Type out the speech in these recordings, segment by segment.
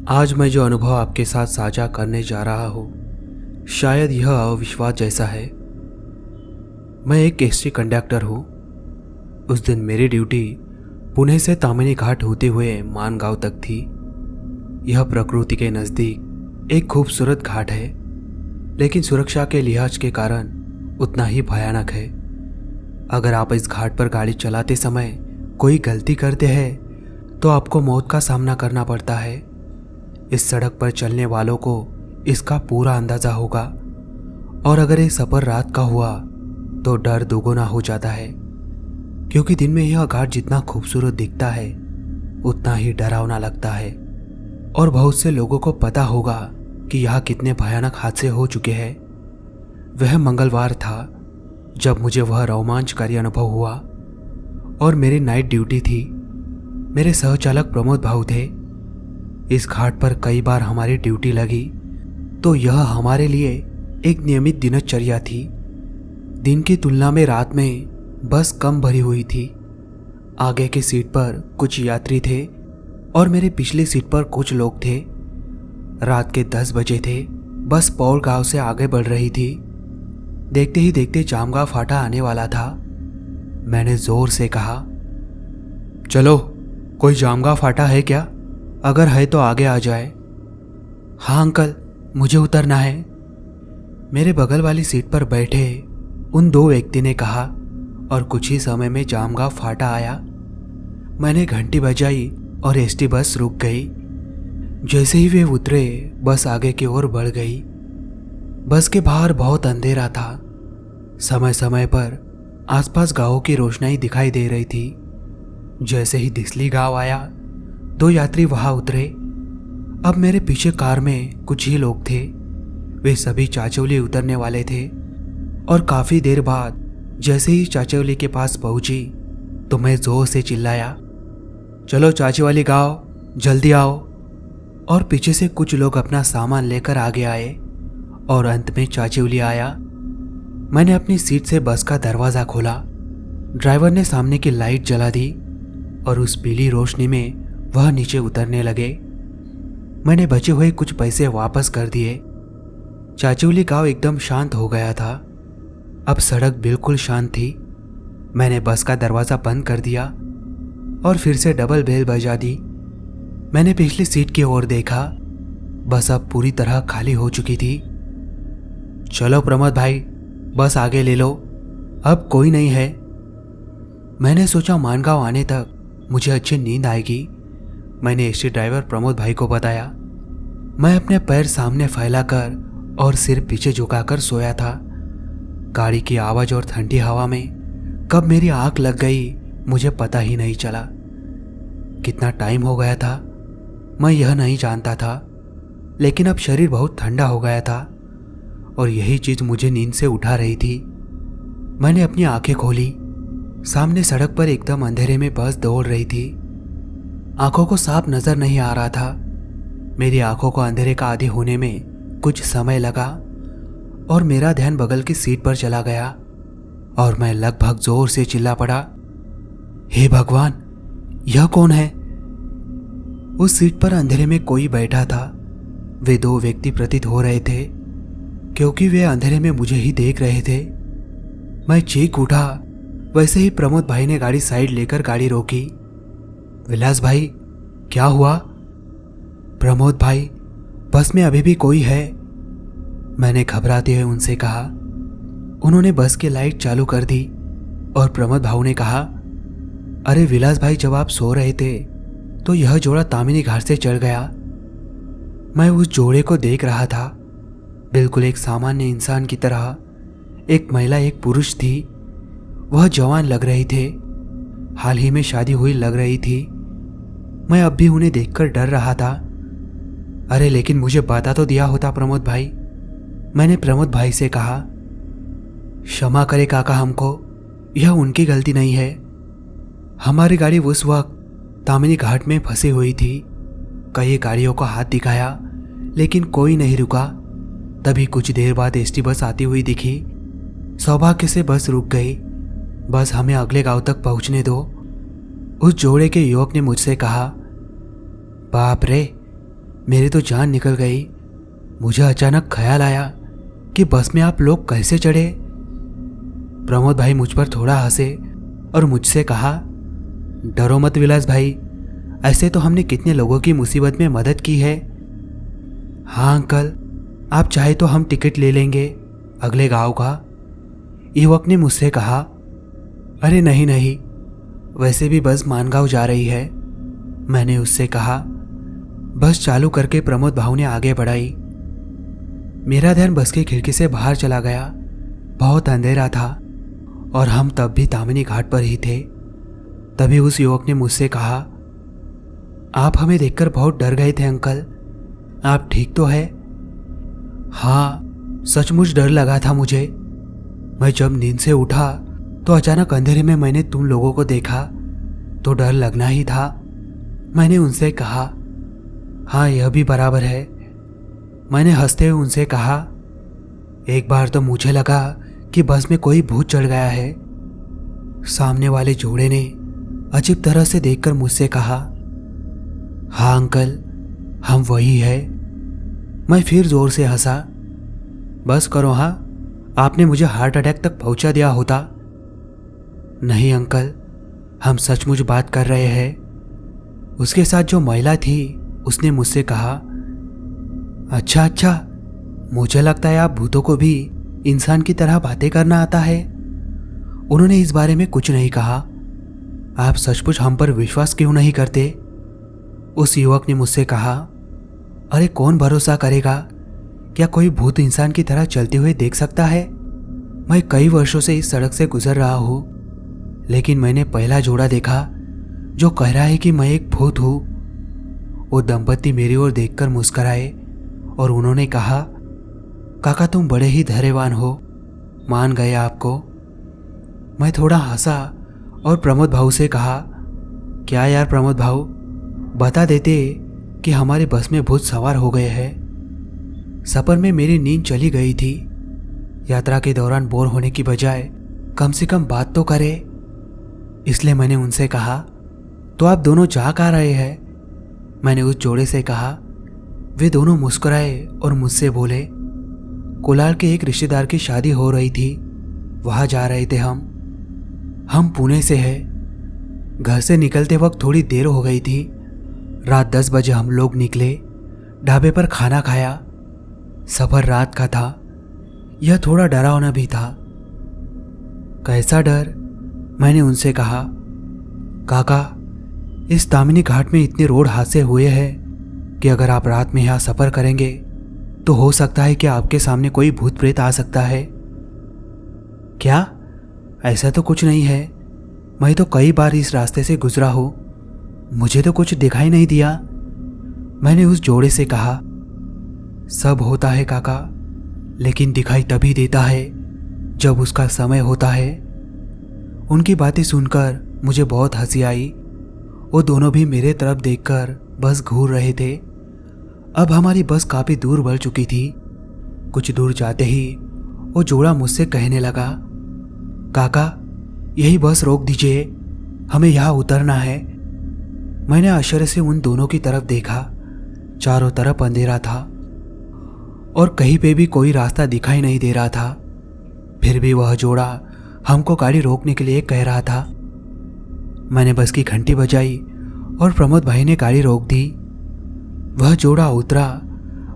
आज मैं जो अनुभव आपके साथ साझा करने जा रहा हूँ, शायद यह अविश्वास जैसा है। मैं एक एसटी कंडक्टर हूँ। उस दिन मेरी ड्यूटी पुणे से तामिनी घाट होते हुए मानगांव तक थी। यह प्रकृति के नज़दीक एक खूबसूरत घाट है, लेकिन सुरक्षा के लिहाज के कारण उतना ही भयानक है। अगर आप इस घाट पर गाड़ी चलाते समय कोई गलती करते हैं तो आपको मौत का सामना करना पड़ता है। इस सड़क पर चलने वालों को इसका पूरा अंदाजा होगा, और अगर ये सफ़र रात का हुआ तो डर दोगुना हो जाता है, क्योंकि दिन में यह घाट जितना खूबसूरत दिखता है उतना ही डरावना लगता है। और बहुत से लोगों को पता होगा कि यहाँ कितने भयानक हादसे हो चुके हैं। वह मंगलवार था जब मुझे वह रोमांचकारी अनुभव हुआ, और मेरी नाइट ड्यूटी थी। मेरे सहचालक प्रमोद भाऊ थे। इस घाट पर कई बार हमारी ड्यूटी लगी, तो यह हमारे लिए एक नियमित दिनचर्या थी। दिन की तुलना में रात में बस कम भरी हुई थी। आगे की सीट पर कुछ यात्री थे और मेरी पिछली सीट पर कुछ लोग थे। रात के 10 बजे थे। बस पौड़ गांव से आगे बढ़ रही थी। देखते ही देखते जामगांव फाटा आने वाला था। मैंने जोर से कहा, चलो, कोई जामगांव फाटा है क्या? अगर है तो आगे आ जाए। हाँ अंकल, मुझे उतरना है, मेरे बगल वाली सीट पर बैठे उन 2 व्यक्ति ने कहा, और कुछ ही समय में जामगांव फाटा आया। मैंने घंटी बजाई और एसटी बस रुक गई। जैसे ही वे उतरे, बस आगे की ओर बढ़ गई। बस के बाहर बहुत अंधेरा था। समय समय पर आसपास गांवों की रोशनाई दिखाई दे रही थी। जैसे ही दिसली गांव आया, 2 यात्री वहां उतरे। अब मेरे पीछे कार में कुछ ही लोग थे। वे सभी चाचौली उतरने वाले थे, और काफी देर बाद जैसे ही चाचौली के पास पहुंची तो मैं जोर से चिल्लाया, चलो चाची वाली गांव, जल्दी आओ। और पीछे से कुछ लोग अपना सामान लेकर आगे आए, और अंत में चाचौली आया। मैंने अपनी सीट से बस का दरवाज़ा खोला। ड्राइवर ने सामने की लाइट जला दी, और उस पीली रोशनी में वह नीचे उतरने लगे। मैंने बचे हुए कुछ पैसे वापस कर दिए। चाचौली गांव एकदम शांत हो गया था। अब सड़क बिल्कुल शांत थी। मैंने बस का दरवाज़ा बंद कर दिया और फिर से डबल बेल बजा दी। मैंने पिछली सीट की ओर देखा। बस अब पूरी तरह खाली हो चुकी थी। चलो प्रमोद भाई, बस आगे ले लो, अब कोई नहीं है। मैंने सोचा मानगांव आने तक मुझे अच्छी नींद आएगी। मैंने एसटी ड्राइवर प्रमोद भाई को बताया। मैं अपने पैर सामने फैलाकर और सिर पीछे झुकाकर सोया था। गाड़ी की आवाज़ और ठंडी हवा में कब मेरी आंख लग गई मुझे पता ही नहीं चला। कितना टाइम हो गया था मैं यह नहीं जानता था, लेकिन अब शरीर बहुत ठंडा हो गया था, और यही चीज़ मुझे नींद से उठा रही थी। मैंने अपनी आंखें खोली। सामने सड़क पर एकदम अंधेरे में बस दौड़ रही थी। आंखों को साफ नजर नहीं आ रहा था। मेरी आंखों को अंधेरे का आदी होने में कुछ समय लगा, और मेरा ध्यान बगल की सीट पर चला गया, और मैं लगभग जोर से चिल्ला पड़ा, हे भगवान, यह कौन है? उस सीट पर अंधेरे में कोई बैठा था। वे 2 व्यक्ति प्रतीत हो रहे थे, क्योंकि वे अंधेरे में मुझे ही देख रहे थे। मैं चीख उठा। वैसे ही प्रमोद भाई ने गाड़ी साइड लेकर गाड़ी रोकी। विलास भाई, क्या हुआ? प्रमोद भाई, बस में अभी भी कोई है, मैंने घबराते हुए उनसे कहा। उन्होंने बस की लाइट चालू कर दी, और प्रमोद भाऊ ने कहा, अरे विलास भाई, जब आप सो रहे थे तो यह जोड़ा तामिनी घाट से चढ़ गया। मैं उस जोड़े को देख रहा था। बिल्कुल एक सामान्य इंसान की तरह। एक महिला, एक पुरुष थी। वह जवान लग रहे थे, हाल ही में शादी हुई लग रही थी। मैं अब भी उन्हें देखकर डर रहा था। अरे लेकिन मुझे बता तो दिया होता प्रमोद भाई, मैंने प्रमोद भाई से कहा। क्षमा करे काका हमको, यह उनकी गलती नहीं है। हमारी गाड़ी उस वक्त तामिनी घाट में फंसी हुई थी। कई गाड़ियों को हाथ दिखाया, लेकिन कोई नहीं रुका। तभी कुछ देर बाद एसटी बस आती हुई दिखी। सौभाग्य से बस रुक गई। बस हमें अगले गांव तक पहुंचने दो। उस जोड़े के युवक ने मुझसे कहा, बाप रे, मेरी तो जान निकल गई। मुझे अचानक ख्याल आया कि बस में आप लोग कैसे चढ़े। प्रमोद भाई मुझ पर थोड़ा हंसे और मुझसे कहा, डरो मत विलास भाई, ऐसे तो हमने कितने लोगों की मुसीबत में मदद की है। हाँ अंकल, आप चाहे तो हम टिकट ले लेंगे अगले गांव का, युवक ने मुझसे कहा। अरे नहीं नहीं, वैसे भी बस मानगांव जा रही है, मैंने उससे कहा। बस चालू करके प्रमोद भाऊ ने आगे बढ़ाई। मेरा ध्यान बस की खिड़की से बाहर चला गया। बहुत अंधेरा था और हम तब भी तामिनी घाट पर ही थे। तभी उस युवक ने मुझसे कहा, आप हमें देखकर बहुत डर गए थे अंकल, आप ठीक तो है? हाँ, सचमुच डर लगा था मुझे। मैं जब नींद से उठा तो अचानक अंधेरे में मैंने तुम लोगों को देखा तो डर लगना ही था। मैंने उनसे कहा, हाँ यह भी बराबर है। मैंने हंसते हुए उनसे कहा, एक बार तो मुझे लगा कि बस में कोई भूत चढ़ गया है। सामने वाले जोड़े ने अजीब तरह से देखकर मुझसे कहा, हाँ अंकल, हम वही है। मैं फिर जोर से हंसा। बस करो हाँ, आपने मुझे हार्ट अटैक तक पहुंचा दिया होता। नहीं अंकल, हम सचमुच बात कर रहे हैं। उसके साथ जो महिला थी उसने मुझसे कहा, अच्छा, मुझे लगता है आप भूतों को भी इंसान की तरह बातें करना आता है। उन्होंने इस बारे में कुछ नहीं कहा। आप सचमुच हम पर विश्वास क्यों नहीं करते? उस युवक ने मुझसे कहा, अरे कौन भरोसा करेगा? क्या कोई भूत इंसान की तरह चलते हुए देख सकता है? मैं कई वर्षों से इस सड़क से गुजर रहा हूं, लेकिन मैंने पहला जोड़ा देखा जो कह रहा है कि मैं एक भूत हूं। वो दंपति मेरी ओर देखकर मुस्कुराए और उन्होंने कहा, काका तुम बड़े ही धैर्यवान हो, मान गए आपको। मैं थोड़ा हंसा और प्रमोद भाऊ से कहा, क्या यार प्रमोद भाऊ, बता देते कि हमारे बस में भूत सवार हो गए हैं। सफर में मेरी नींद चली गई थी। यात्रा के दौरान बोर होने की बजाय कम से कम बात तो करे। इसलिए मैंने उनसे कहा, तो आप दोनों जा कहाँ रहे हैं? मैंने उस जोड़े से कहा। वे दोनों मुस्कुराए और मुझसे बोले, कोलार के एक रिश्तेदार की शादी हो रही थी, वहां जा रहे थे हम पुणे से हैं। घर से निकलते वक्त थोड़ी देर हो गई थी। रात 10 बजे हम लोग निकले, ढाबे पर खाना खाया। सफर रात का था, यह थोड़ा डरावना भी था। कैसा डर? मैंने उनसे कहा, काका इस तामिनी घाट में इतने रोड हादसे हुए हैं कि अगर आप रात में यहाँ सफर करेंगे तो हो सकता है कि आपके सामने कोई भूत प्रेत आ सकता है। क्या? ऐसा तो कुछ नहीं है, मैं तो कई बार इस रास्ते से गुजरा हूं, मुझे तो कुछ दिखाई नहीं दिया। मैंने उस जोड़े से कहा, सब होता है काका, लेकिन दिखाई तभी देता है जब उसका समय होता है। उनकी बातें सुनकर मुझे बहुत हंसी आई। वो दोनों भी मेरे तरफ देखकर बस घूर रहे थे। अब हमारी बस काफी दूर बढ़ चुकी थी। कुछ दूर जाते ही वो जोड़ा मुझसे कहने लगा, काका यही बस रोक दीजिए, हमें यहाँ उतरना है। मैंने आश्चर्य से उन दोनों की तरफ देखा। चारों तरफ अंधेरा था और कहीं पे भी कोई रास्ता दिखाई नहीं दे रहा था। फिर भी वह जोड़ा हमको गाड़ी रोकने के लिए कह रहा था। मैंने बस की घंटी बजाई और प्रमोद भाई ने गाड़ी रोक दी। वह जोड़ा उतरा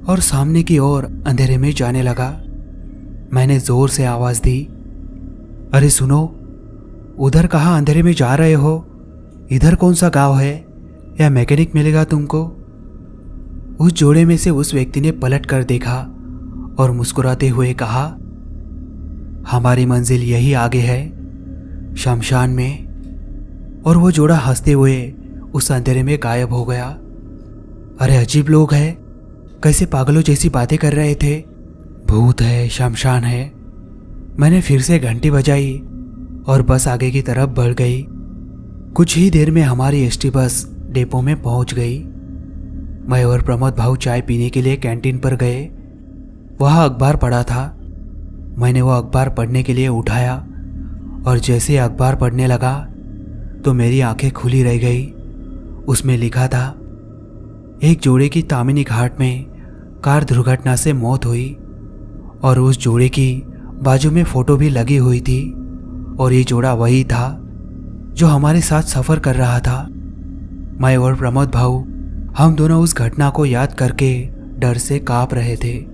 और सामने की ओर अंधेरे में जाने लगा। मैंने जोर से आवाज दी, अरे सुनो, उधर कहाँ अंधेरे में जा रहे हो? इधर कौन सा गांव है या मैकेनिक मिलेगा तुमको? उस जोड़े में से उस व्यक्ति ने पलट कर देखा और मुस्कुराते हुए कहा, हमारी मंजिल यही आगे है, शमशान में। और वो जोड़ा हंसते हुए उस अंधेरे में गायब हो गया। अरे अजीब लोग हैं, कैसे पागलों जैसी बातें कर रहे थे। भूत है, शमशान है। मैंने फिर से घंटी बजाई और बस आगे की तरफ बढ़ गई। कुछ ही देर में हमारी एसटी बस डिपो में पहुंच गई। मैं और प्रमोद भाऊ चाय पीने के लिए कैंटीन पर गए। वहाँ अखबार पड़ा था। मैंने वो अखबार पढ़ने के लिए उठाया और जैसे अखबार पढ़ने लगा तो मेरी आंखें खुली रह गई। उसमें लिखा था, एक जोड़े की तामिनी घाट में कार दुर्घटना से मौत हुई और उस जोड़े की बाजू में फोटो भी लगी हुई थी और ये जोड़ा वही था जो हमारे साथ सफ़र कर रहा था। मैं और प्रमोद भाऊ हम दोनों उस घटना को याद करके डर से कांप रहे थे।